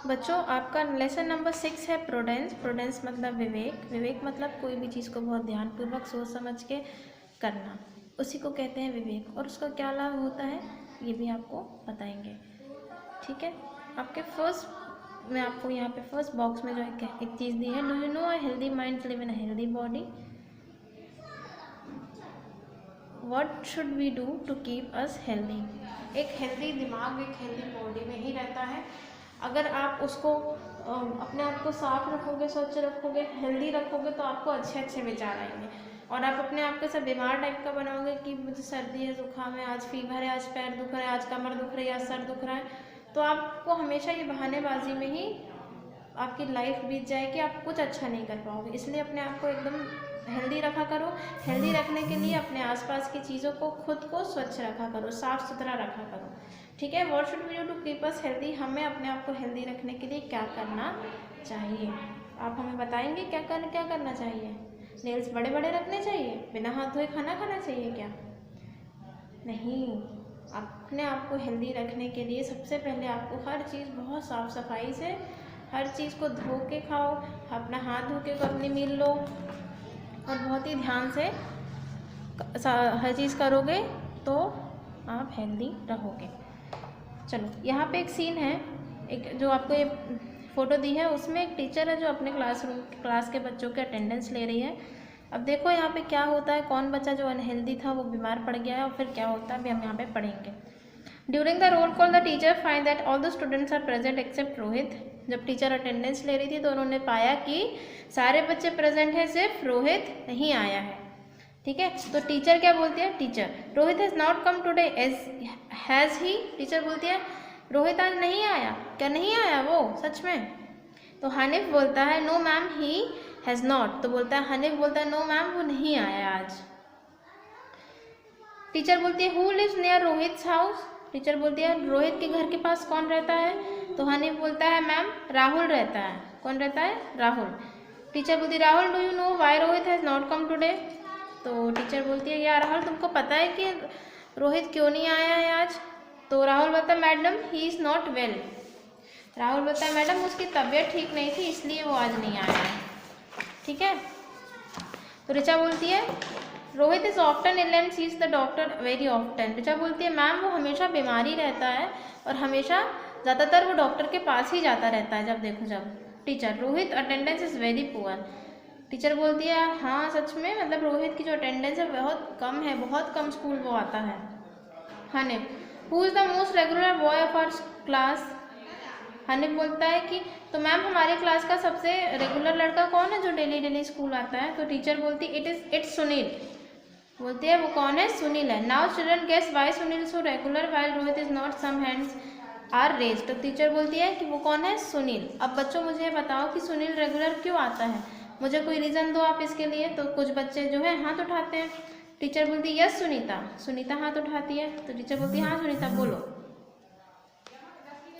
बच्चों आपका lesson number 6 है प्रूडेंस। प्रूडेंस मतलब विवेक। विवेक मतलब कोई भी चीज़ को बहुत ध्यानपूर्वक सोच समझ के करना, उसी को कहते हैं विवेक। और उसका क्या लाभ होता है ये भी आपको बताएंगे, ठीक है। आपके फर्स्ट मैं आपको यहाँ पे फर्स्ट बॉक्स में जो एक चीज़ दी है, do you know a healthy mind live in a healthy body. What should we do to keep us healthy. एक हेल्दी दिमाग एक हेल्दी बॉडी में ही रहता है। अगर आप उसको अपने आप को साफ रखोगे, स्वच्छ रखोगे, हेल्दी रखोगे तो आपको अच्छे अच्छे विचार आएंगे। और आप अपने आप को सब बीमार टाइप का बनाओगे कि मुझे सर्दी है, जुकाम है, आज फीवर है, आज पैर दुख रहा है, आज कमर दुख रही है, आज सर दुख रहा है, तो आपको हमेशा ये बहानेबाजी में ही आपकी लाइफ बीत जाएगी, आप कुछ अच्छा नहीं कर पाओगे। इसलिए अपने आप को एकदम हेल्दी रखा करो। हेल्दी रखने के लिए अपने आसपास की चीज़ों को, खुद को स्वच्छ रखा करो, साफ़ सुथरा रखा करो, ठीक है। What should we do to keep us healthy. हमें अपने आप को हेल्दी रखने के लिए क्या करना चाहिए, आप हमें बताएंगे क्या करना चाहिए। नेल्स बड़े बड़े रखने चाहिए, बिना हाथ धोए खाना खाना चाहिए क्या? नहीं। अपने आप को हेल्दी रखने के लिए सबसे पहले आपको हर चीज़ बहुत साफ़ सफाई से, हर चीज़ को धो के खाओ, अपना हाथ धो के अपनी मील लो और बहुत ही ध्यान से हर चीज़ करोगे तो आप हेल्दी रहोगे। चलो यहाँ पे एक सीन है, एक जो आपको ये फ़ोटो दी है उसमें एक टीचर है जो अपने क्लास के बच्चों के अटेंडेंस ले रही है। अब देखो यहाँ पे क्या होता है, कौन बच्चा जो अनहेल्दी था वो बीमार पड़ गया है और फिर क्या होता है अभी हम यहाँ पे पढ़ेंगे। During the roll call the teacher find that all the students are present except Rohit. जब टीचर अटेंडेंस ले रही थी तो उन्होंने पाया कि सारे बच्चे प्रेजेंट हैं, सिर्फ रोहित नहीं आया है, ठीक है। तो टीचर क्या बोलती है, teacher Rohit has not come today as has he. Teacher बोलती है रोहित आज नहीं आया, क्या नहीं आया वो सच में? तो हनीफ बोलता है no ma'am he has not. तो बोलता है हनीफ बोलता है नो मैम वो नहीं आया आज। टीचर बोलती है who lives near Rohit's house. Teacher बोलती है रोहित के घर के पास कौन रहता है? तो हनीफ बोलता है मैम राहुल रहता है। कौन रहता है? राहुल। टीचर बोलती है Rahul do you know why Rohit has not come today. तो टीचर बोलती है यार राहुल तुमको पता है कि रोहित क्यों नहीं आया है आज? तो राहुल बोलता है madam he is not well. Rahul बोलता है मैडम उसकी तबीयत ठीक नहीं थी इसलिए वो आज नहीं आया है, ठीक है। तो ऋचा बोलती है Rohit is often ill and sees the doctor very often. Richa बोलती है मैम वो हमेशा बीमार ही रहता है और हमेशा ज़्यादातर वो डॉक्टर के पास ही जाता रहता है जब देखो जब। Teacher Rohit attendance is very poor. Teacher बोलती है हाँ सच में, मतलब रोहित की जो अटेंडेंस है बहुत कम है, बहुत कम स्कूल वो आता है। Hanif who is the most regular boy of our class. Hanif बोलता है कि तो मैम हमारे क्लास का सबसे रेगुलर लड़का कौन है जो डेली डेली स्कूल आता है? तो टीचर बोलती इट्स सुनील। बोलती है वो कौन है? सुनील है। Now children guess why Sunil so regular while Rohit is not. Some hands are raised. तो टीचर बोलती है कि वो कौन है? सुनील। अब बच्चों मुझे बताओ कि सुनील रेगुलर क्यों आता है, मुझे कोई रीज़न दो आप इसके लिए। तो कुछ बच्चे जो है हाथ उठाते हैं। टीचर बोलती है यस सुनीता। सुनीता हाथ उठाती है। तो टीचर बोलती है हाँ सुनीता बोलो।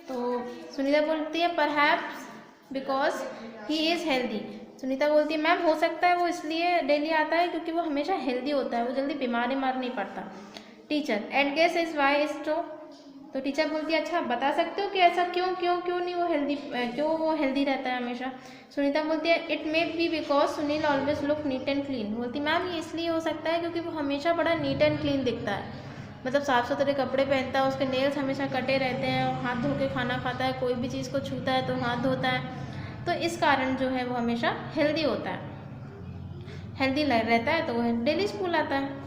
तो सुनीता बोलती है perhaps because he is healthy. Sunita बोलती है मैम हो सकता है वो इसलिए डेली आता है क्योंकि वो हमेशा हेल्दी होता है, वो जल्दी बीमार नहीं पड़ता। Teacher at guess is why is true. तो टीचर बोलती है अच्छा बता सकते हो कि ऐसा क्यों नहीं वो हेल्दी, क्यों वो हेल्दी रहता है हमेशा? सुनीता बोलती है it may be because Sunil always look NEET and clean. बोलती मैम ये इसलिए हो सकता है क्योंकि वो हमेशा बड़ा नीट एंड क्लीन दिखता है, मतलब साफ़ सुथरे कपड़े पहनता है, उसके नेल्स हमेशा कटे रहते हैं, हाथ धो के खाना खाता है, कोई भी चीज़ को छूता है तो हाथ धोता है, तो इस कारण जो है वो हमेशा हेल्दी होता है, हेल्दी रहता है, तो वो डेली स्कूल आता है।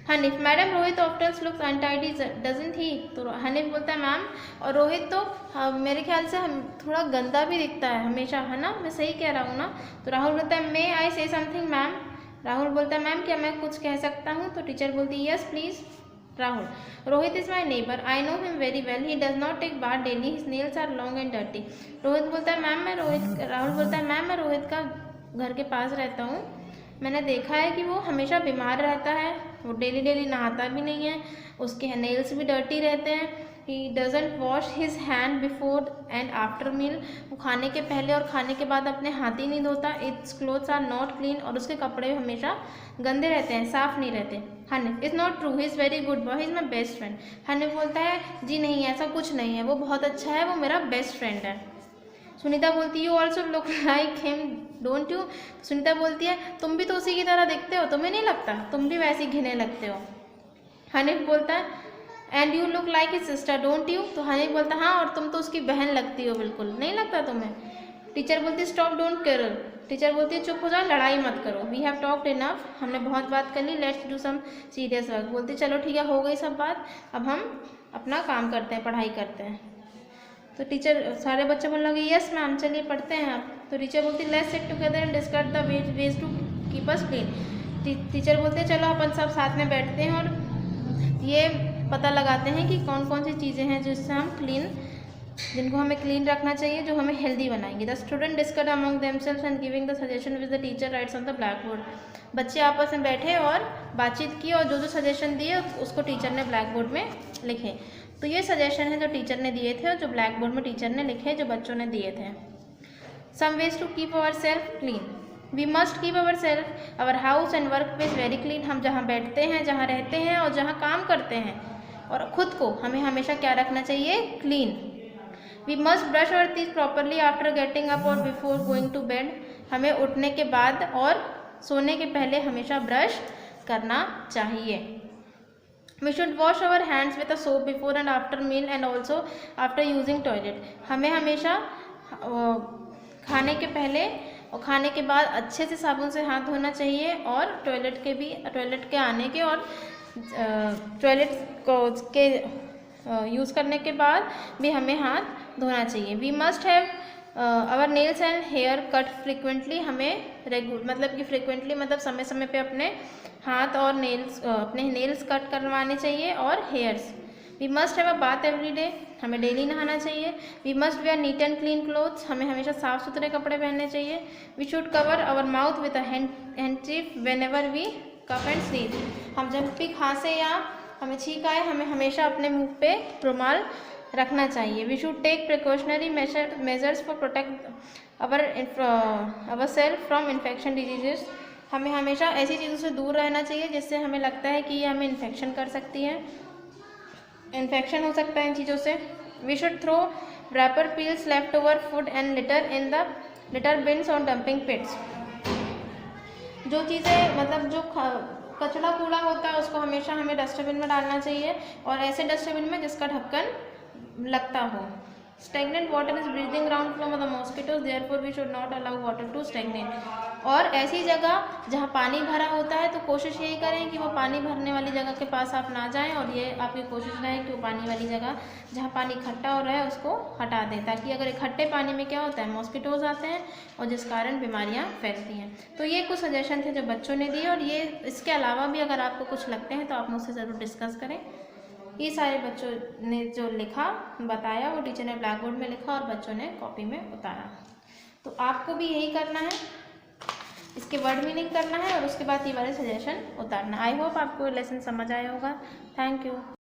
Hanif madam Rohit often looks untidy doesn't ही। तो हनीफ बोलता है मैम और रोहित तो मेरे ख्याल से हम थोड़ा गंदा भी दिखता है हमेशा, है ना? मैं सही कह रहा हूँ ना? तो राहुल बोलता है मे आई से समथिंग मैम। राहुल बोलता है मैम क्या मैं कुछ कह सकता हूँ? तो टीचर बोलती है yes please. Rahul Rohit is my neighbour I know him very well he does not take bath daily his nails are long and dirty. Rohit बोलता है मैम मैं रोहित राहुल बोलता है मैम मैं रोहित का घर के पास रहता हूँ, मैंने देखा है कि वो हमेशा बीमार रहता है, वो डेली डेली नहाता भी नहीं है, उसके नेल्स भी डर्टी रहते हैं, he doesn't wash his hand before and after meal. वो खाने के पहले और खाने के बाद अपने हाथ ही नहीं धोता। Its clothes are not clean और उसके कपड़े हमेशा गंदे रहते हैं, साफ़ नहीं रहते। Hanif is not true he is very good boy he is my best friend. Hanif बोलता है जी नहीं ऐसा कुछ नहीं है, वो बहुत अच्छा है, वो मेरा बेस्ट फ्रेंड है। सुनीता बोलती you also look like him don't you. Sunita बोलती है तुम भी तो उसी की तरह दिखते हो, तुम्हें नहीं लगता, तुम भी वैसे घिने लगते हो। हनीफ बोलता है and you look like his sister don't you. तो हनीफ बोलता है हाँ, और तुम तो उसकी बहन लगती हो, बिल्कुल नहीं लगता तुम्हें। टीचर बोलती है स्टॉप डोंट केयर। टीचर बोलती है चुप हो जाओ, लड़ाई मत करो। वी हैव टॉक्ड इनफ, हमने बहुत बात कर ली। Let's do some serious work. बोलती चलो ठीक है, हो गई सब बात, अब हम अपना काम करते हैं, पढ़ाई करते हैं। तो टीचर, सारे बच्चे बोलने लगे यस मैम, चलिए पढ़ते हैं आप। तो टीचर बोलती है let's sit together and discuss the ways to keep us clean. Teacher बोलते हैं चलो अपन सब साथ में बैठते हैं और ये पता लगाते हैं कि कौन कौन सी चीज़ें हैं जिससे हम क्लीन, जिनको हमें क्लीन रखना चाहिए, जो हमें हेल्दी बनाएंगे। The student discuss among themselves and giving the suggestion with the teacher rights on the black board. बच्चे आपस में बैठे और बातचीत की और जो जो सजेशन दिए उसको टीचर ने ब्लैक बोर्ड में लिखे। तो ये सजेशन है जो टीचर ने दिए थे और जो ब्लैक बोर्ड में टीचर ने लिखे, जो बच्चों ने दिए थे। Some ways to keep ourself clean. We must keep ourself our house and workplace very clean. हम जहाँ बैठते हैं, जहाँ रहते हैं और जहाँ काम करते हैं और ख़ुद को हमें हमेशा क्या रखना चाहिए, clean. We must brush our teeth properly after getting up और बिफोर गोइंग टू बेड। हमें उठने के बाद और सोने के पहले हमेशा ब्रश करना चाहिए। We should wash our hands with a soap before and after meal and also after using toilet. हमें हमेशा खाने के पहले और खाने के बाद अच्छे से साबुन से हाथ धोना चाहिए और टॉयलेट के आने के और टॉयलेट के यूज़ करने के बाद भी हमें हाथ धोना चाहिए। We must have our nails and hair cut frequently. हमें मतलब कि फ्रिक्वेंटली मतलब समय समय पे अपने हाथ और अपने नेल्स कट करवाने चाहिए और hairs. We must have a bath every day. हमें डेली नहाना चाहिए। We must wear neat and clean clothes. हमें हमेशा साफ़ सुथरे कपड़े पहनने चाहिए। We should cover our mouth with a handkerchief whenever we cough and sneeze. हम जब भी खांसे या हमें छींक आए, हमें हमेशा अपने मुंह पे रुमाल रखना चाहिए। We should take precautionary measures for protect our self from infection diseases. हमें हमेशा ऐसी चीज़ों से दूर रहना चाहिए जिससे हमें लगता है कि ये हमें इन्फेक्शन कर सकती है, इन्फेक्शन हो सकता है इन चीज़ों से। We should throw wrapper peels left over food and litter in the litter bins और डंपिंग पिट्स। जो चीज़ें मतलब जो कचरा कूड़ा होता है उसको हमेशा हमें डस्टबिन में डालना चाहिए और ऐसे डस्टबिन में जिसका ढक्कन लगता हो। Stagnant water is breeding ground flow of the mosquitoes, therefore we should not allow water to stagnate. और ऐसी जगह जहाँ पानी भरा होता है तो कोशिश यही करें कि वो पानी भरने वाली जगह के पास आप ना जाएं और ये आपकी कोशिश रहे कि वो पानी वाली जगह जहाँ पानी इकट्ठा हो रहा है उसको हटा दें, ताकि अगर इकट्ठे पानी में क्या होता है, मॉस्किटोज आते हैं और जिस कारण बीमारियाँ फैलती हैं। तो ये कुछ सजेशन थे जो बच्चों ने दिए और ये इसके अलावा भी अगर आपको कुछ लगते हैं तो आप मुझसे ज़रूर डिस्कस करें। ये सारे बच्चों ने जो लिखा बताया वो टीचर ने ब्लैक बोर्ड में लिखा और बच्चों ने कॉपी में उतारा। तो आपको भी यही करना है, इसके वर्ड मीनिंग करना है और उसके बाद ये वाले सजेशन उतारना। आई होप आपको लेसन समझ आया होगा। Thank you.